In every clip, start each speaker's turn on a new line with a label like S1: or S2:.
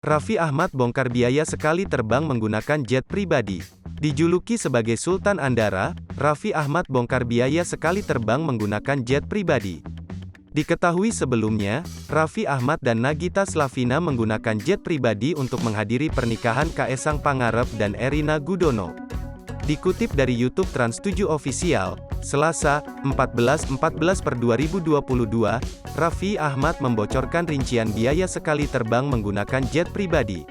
S1: Raffi Ahmad bongkar biaya sekali terbang menggunakan jet pribadi. Dijuluki sebagai Sultan Andara, Raffi Ahmad bongkar biaya sekali terbang menggunakan jet pribadi. Diketahui sebelumnya, Raffi Ahmad dan Nagita Slavina menggunakan jet pribadi untuk menghadiri pernikahan Kaesang Pangarep dan Erina Gudono. Dikutip dari YouTube Trans 7 Official, Selasa, 14/14/2022, Raffi Ahmad membocorkan rincian biaya sekali terbang menggunakan jet pribadi.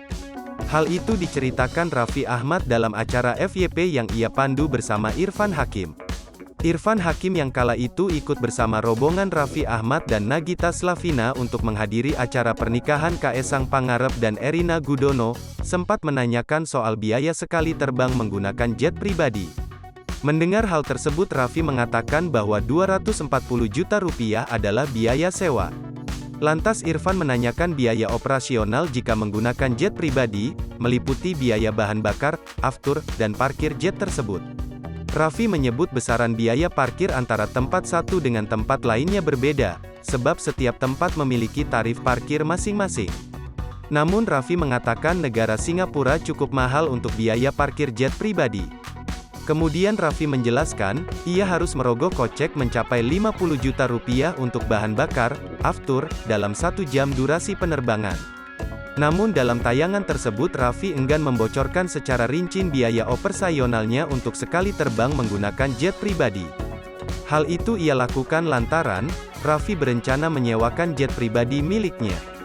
S1: Hal itu diceritakan Raffi Ahmad dalam acara FYP yang ia pandu bersama Irfan Hakim. Irfan Hakim yang kala itu ikut bersama rombongan Raffi Ahmad dan Nagita Slavina untuk menghadiri acara pernikahan Kaesang Pangarep dan Erina Gudono, sempat menanyakan soal biaya sekali terbang menggunakan jet pribadi. Mendengar hal tersebut Raffi mengatakan bahwa Rp240 juta adalah biaya sewa. Lantas Irfan menanyakan biaya operasional jika menggunakan jet pribadi, meliputi biaya bahan bakar, aftur, dan parkir jet tersebut. Raffi menyebut besaran biaya parkir antara tempat satu dengan tempat lainnya berbeda, sebab setiap tempat memiliki tarif parkir masing-masing. Namun Raffi mengatakan negara Singapura cukup mahal untuk biaya parkir jet pribadi. Kemudian Raffi menjelaskan, ia harus merogoh kocek mencapai Rp50 juta untuk bahan bakar, aftur, dalam 1 jam durasi penerbangan. Namun dalam tayangan tersebut Raffi enggan membocorkan secara rinci biaya operasionalnya untuk sekali terbang menggunakan jet pribadi. Hal itu ia lakukan lantaran, Raffi berencana menyewakan jet pribadi miliknya.